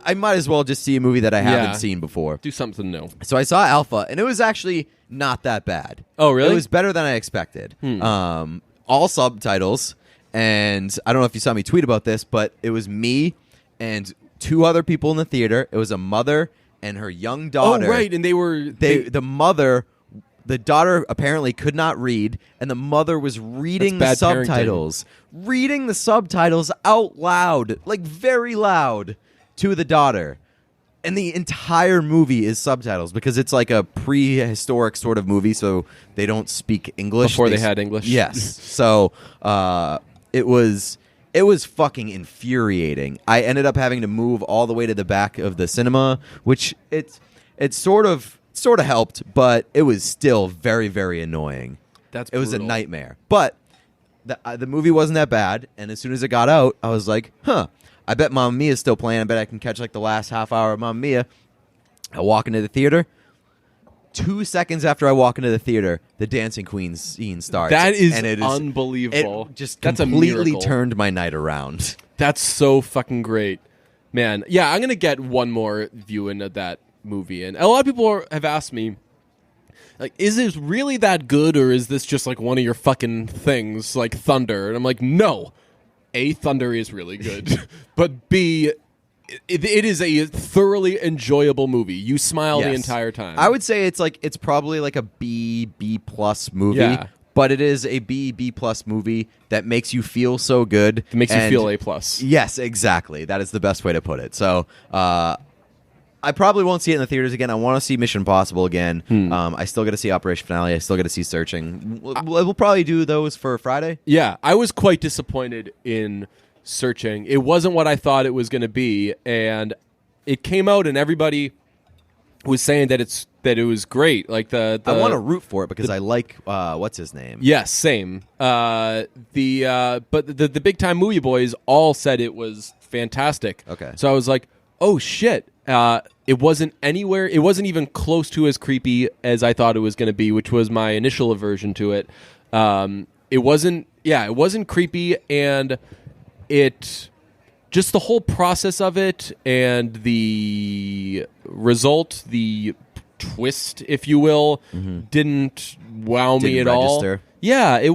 I might as well just see a movie that I haven't seen before. Do something new. So I saw Alpha, and it was actually not that bad. Oh, really? It was better than I expected. All subtitles, and I don't know if you saw me tweet about this, but it was me and 2 other people in the theater. It was a mother and her young daughter. Oh, right, and The daughter apparently could not read, and the mother was reading the subtitles. Reading the subtitles out loud, like very loud, to the daughter. And the entire movie is subtitles because it's like a prehistoric sort of movie, so they don't speak English. Before they had English? Yes. So it was fucking infuriating. I ended up having to move all the way to the back of the cinema, which it sort of helped, but it was still very, very annoying. It was a nightmare. But the movie wasn't that bad, and as soon as it got out, I was like, I bet Mamma Mia's still playing. I bet I can catch like the last half hour of Mamma Mia. I walk into the theater. 2 seconds after I walk into the theater, the Dancing Queen scene starts. That is unbelievable. It just That's completely a miracle. turned my night around. That's so fucking great. Man, yeah, I'm going to get one more viewing of that movie. And a lot of people have asked me, like, is this really that good, or is this just like one of your fucking things, like Thunder? And I'm like, no. A, Thunder is really good, but B, it is a thoroughly enjoyable movie. You smile the entire time. I would say it's probably like a B plus movie, but it is a B plus movie that makes you feel so good. It makes you feel A plus. Yes, exactly. That is the best way to put it. So I probably won't see it in the theaters again. I want to see Mission Impossible again. I still got to see Operation Finale. I still got to see Searching. We'll probably do those for Friday. Yeah, I was quite disappointed in Searching. It wasn't what I thought it was going to be, and it came out, and everybody was saying that it was great. Like I want to root for it because I like what's his name. Yes, same. But the big time movie boys all said it was fantastic. Okay, so I was like, oh shit. It wasn't even close to as creepy as I thought it was going to be, which was my initial aversion to it. It wasn't creepy, and just the whole process of it and the result, the twist, if you will, didn't wow me at all. Yeah, it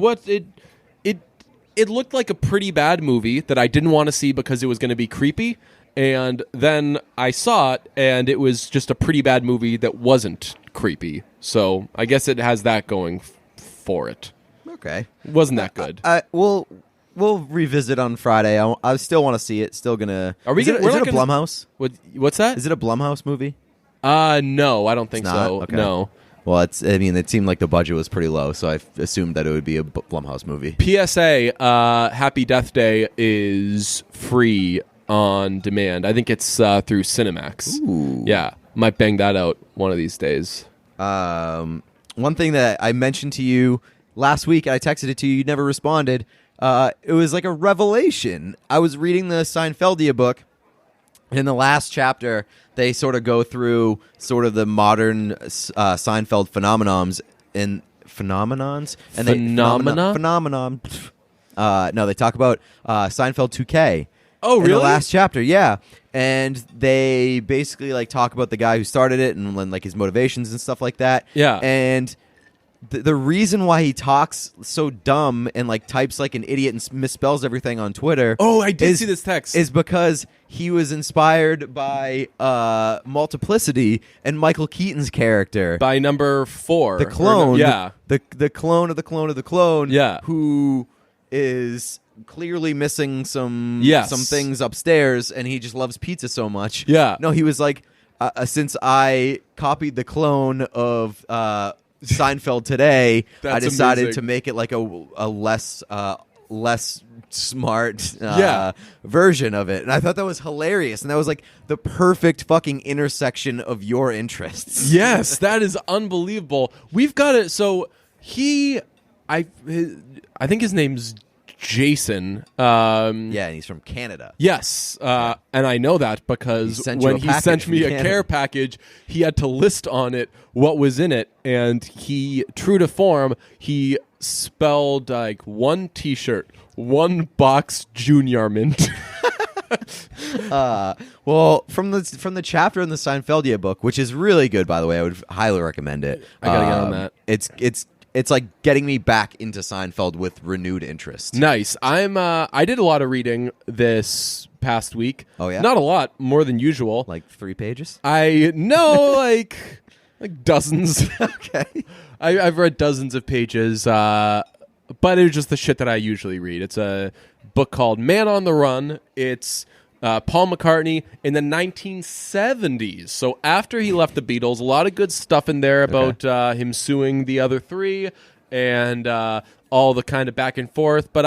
looked like a pretty bad movie that I didn't want to see because it was going to be creepy. And then I saw it, and it was just a pretty bad movie that wasn't creepy. So I guess it has that going for it. Okay. It wasn't that good. We'll revisit on Friday. I still want to see it. Still gonna. Are we? Is it a Blumhouse? What's that? Is it a Blumhouse movie? No, I don't think so. Okay. No. Well, it seemed like the budget was pretty low, so I assumed that it would be a Blumhouse movie. PSA: Happy Death Day is free on demand. I think it's through Cinemax. Ooh. Yeah, might bang that out one of these days. One thing that I mentioned to you last week, I texted it to you, you never responded. It was like a revelation. I was reading the Seinfeldia book. In the last chapter, they sort of go through sort of the modern Seinfeld phenomenons. No, they talk about Seinfeld 2K. Oh, really? In the last chapter, yeah. And they basically like talk about the guy who started it and like his motivations and stuff like that. Yeah. And the reason why he talks so dumb and like types like an idiot and misspells everything on Twitter. Oh, I did see this text. Is because he was inspired by Multiplicity and Michael Keaton's character. By number 4. The clone. Yeah. The clone of the clone of the clone. Yeah. Who is clearly missing some things upstairs, and he just loves pizza so much. Yeah. No, he was like, since I copied the clone of Seinfeld today, I decided amazing. to make it like a less smart Yeah. version of it. And I thought that was hilarious. And that was like the perfect fucking intersection of your interests. Yes, that is unbelievable. We've got it. So I think his name's Jason. Yeah, and he's from Canada. Yes, and I know that because when he sent me a care package, he had to list on it what was in it, and he, true to form, he spelled like one T-shirt, one box Junior Mint. Well, from the chapter in the Seinfeldia book, which is really good, by the way, I would highly recommend it. I gotta get on that. It's like getting me back into Seinfeld with renewed interest. Nice. I did a lot of reading this past week. Oh, yeah? Not a lot, more than usual. Like 3 pages? like dozens. Okay. I've read dozens of pages, but it was just the shit that I usually read. It's a book called Man on the Run. It's Paul McCartney in the 1970s. So after he left the Beatles, a lot of good stuff in there about him suing the other three and all the kind of back and forth. But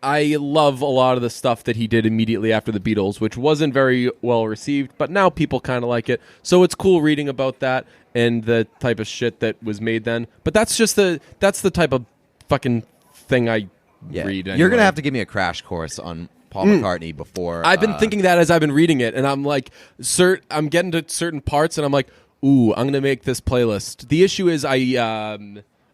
I love a lot of the stuff that he did immediately after the Beatles, which wasn't very well received, but now people kind of like it. So it's cool reading about that and the type of shit that was made then. But that's the type of fucking thing I read. Anyway. You're going to have to give me a crash course on Paul McCartney before. I've been thinking that as I've been reading it, and I'm like, I'm getting to certain parts, and I'm like, ooh, I'm going to make this playlist. The issue is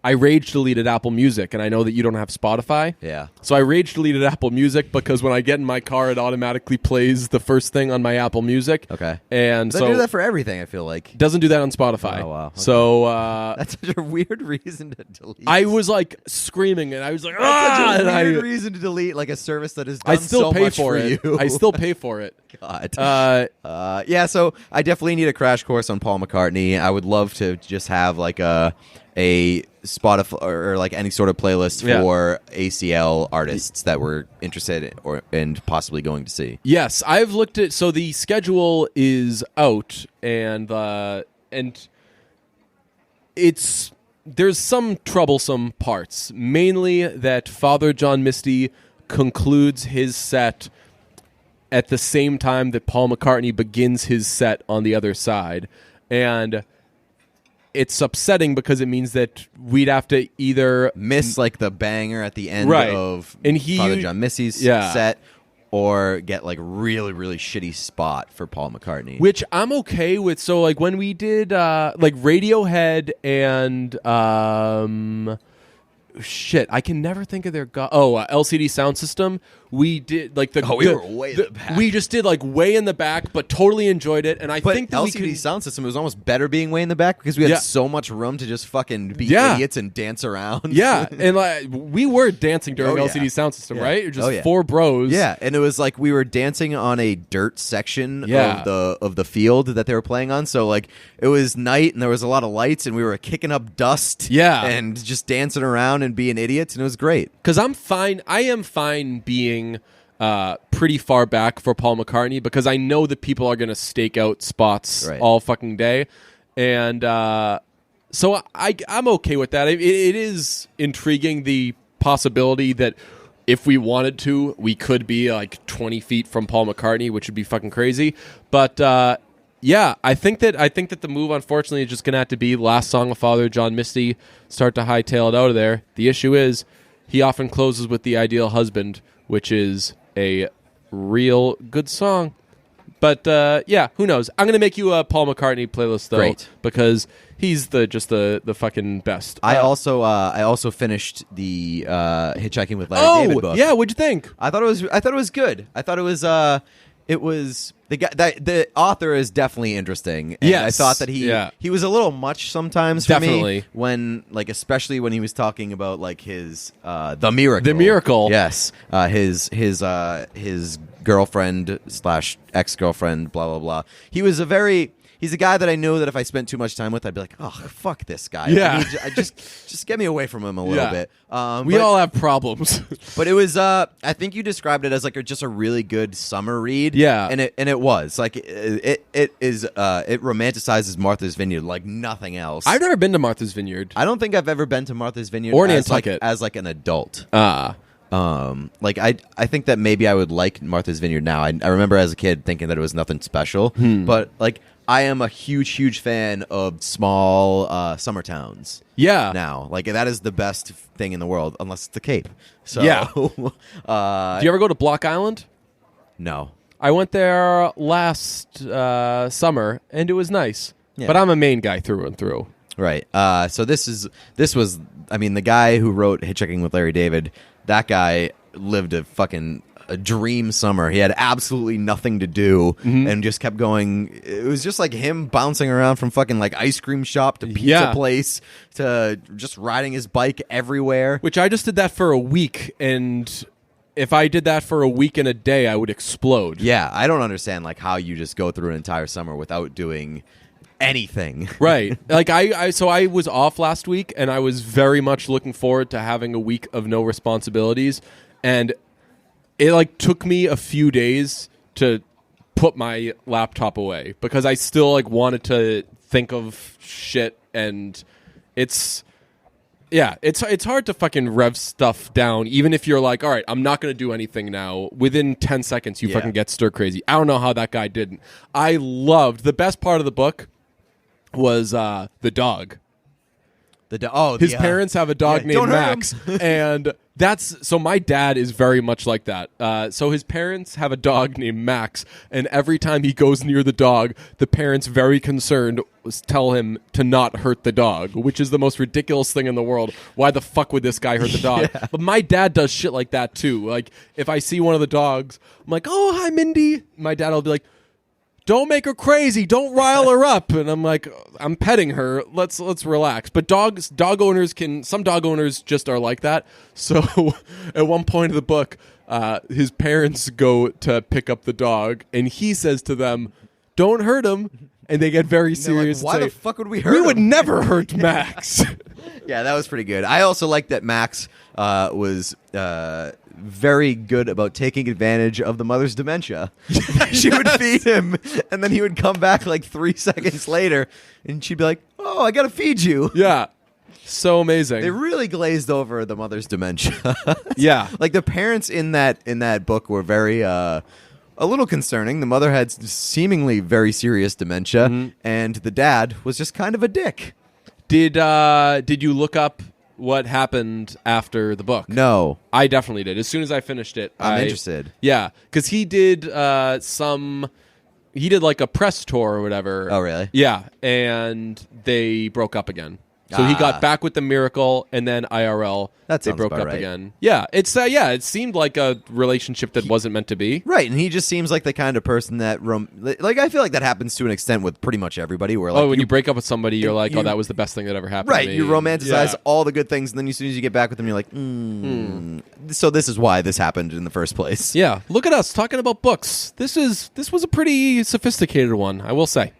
I rage deleted Apple Music, and I know that you don't have Spotify. Yeah. So I rage deleted Apple Music because when I get in my car, it automatically plays the first thing on my Apple Music. Okay. And so so do that for everything, I feel like. Doesn't do that on Spotify. Oh, wow. Okay. So that's such a weird reason to delete. I was like screaming, and I was like, that's such a weird reason to delete like a service that has done I still so pay much for you. it. I still pay for it. God. Yeah, so I definitely need a crash course on Paul McCartney. I would love to just have like a Spotify or like any sort of playlist for ACL artists that we're interested in and possibly going to see. Yes, I've looked at. So the schedule is out, and there's some troublesome parts. Mainly that Father John Misty concludes his set at the same time that Paul McCartney begins his set on the other side, and it's upsetting because it means that we'd have to either miss like the banger at the end of Father John Misty's set, or get like really, really shitty spot for Paul McCartney. Which I'm okay with. So like when we did like Radiohead and shit, I can never think of their LCD Sound System. We did like we were way in the back. We just did like way in the back, but totally enjoyed it. And I think that LCD Sound System, it was almost better being way in the back because we had so much room to just fucking be idiots and dance around. Yeah, and like we were dancing during LCD Sound System, right? It was just four bros. Yeah, and it was like we were dancing on a dirt section of the field that they were playing on. So like it was night and there was a lot of lights and we were kicking up dust. Yeah, and just dancing around and being idiots, and it was great. Because I am fine being pretty far back for Paul McCartney because I know that people are going to stake out spots all fucking day. And so I'm okay with that. It is intriguing, the possibility that if we wanted to, we could be like 20 feet from Paul McCartney, which would be fucking crazy. But yeah, I think that the move, unfortunately, is just going to have to be last song of Father John Misty, start to hightail it out of there. The issue is he often closes with The Ideal Husband, which is a real good song. But yeah, who knows? I'm going to make you a Paul McCartney playlist, though, because he's the fucking best. I also finished the Hitchhiking with Larry David book. Yeah, what'd you think? I thought it was good. I thought it was the guy. The author is definitely interesting. And I thought that he was a little much sometimes for me when, like, especially when he was talking about like his the miracle. Yes, his girlfriend / ex-girlfriend. Blah blah blah. He's a guy that I know that if I spent too much time with, I'd be like, oh, fuck this guy. Yeah. I just get me away from him a little bit. We all have problems. But it was, I think you described it as like just a really good summer read. Yeah. And it was. Like, it romanticizes Martha's Vineyard like nothing else. I've never been to Martha's Vineyard. I don't think I've ever been to Martha's Vineyard or Nantucket as like an adult. Like I think that maybe I would like Martha's Vineyard now. I remember as a kid thinking that it was nothing special, but like I am a huge fan of small summer towns. Yeah, now like that is the best thing in the world, unless it's the Cape. So yeah. Do you ever go to Block Island? No, I went there last summer and it was nice. Yeah. But I'm a Maine guy through and through. Right. So this was. I mean, the guy who wrote Hitchhiking with Larry David, that guy lived a dream summer. He had absolutely nothing to do and just kept going. It was just like him bouncing around from fucking like ice cream shop to pizza place to just riding his bike everywhere. Which I just did that for a week, and if I did that for a week and a day, I would explode. Yeah, I don't understand like how you just go through an entire summer without doing anything. Right. Like I was off last week, and I was very much looking forward to having a week of no responsibilities, and it like took me a few days to put my laptop away because I still like wanted to think of shit, and it's hard to fucking rev stuff down even if you're like, all right, I'm not going to do anything now. Within 10 seconds you fucking get stir crazy. I don't know how that guy didn't. I loved the best part of the book was the dog. His parents have a dog named Max, and so my dad is very much like that. So his parents have a dog named Max, and every time he goes near the dog, the parents, very concerned, tell him to not hurt the dog, which is the most ridiculous thing in the world. Why the fuck would this guy hurt the dog? But my dad does shit like that too. Like if I see one of the dogs, I'm like, "Oh, hi, Mindy." My dad will be like, "Don't make her crazy. Don't rile her up." And I'm like, I'm petting her. Let's relax. But some dog owners just are like that. So at one point of the book, his parents go to pick up the dog, and he says to them, "Don't hurt him." And they get very serious. Like, why the fuck would we hurt him? We would never hurt Max. Yeah, that was pretty good. I also like that Max was very good about taking advantage of the mother's dementia. She would feed him, and then he would come back like 3 seconds later, and she'd be like, "Oh, I gotta feed you." Yeah, so amazing. They really glazed over the mother's dementia. Yeah, like the parents in that book were very a little concerning. The mother had seemingly very serious dementia, and the dad was just kind of a dick. Did you look up what happened after the book? No. I definitely did. As soon as I finished it, I'm interested. Yeah, because he did like a press tour or whatever. Oh, really? Yeah, and they broke up again. So he got back with the Miracle, and then IRL, they broke up again. Yeah, it seemed like a relationship that wasn't meant to be. Right, and he just seems like the kind of person that, I feel like that happens to an extent with pretty much everybody. Where like, when you break up with somebody, you're like, that was the best thing that ever happened to me. You romanticize all the good things, and then as soon as you get back with them, you're like, So this is why this happened in the first place. Yeah, look at us talking about books. This was a pretty sophisticated one, I will say.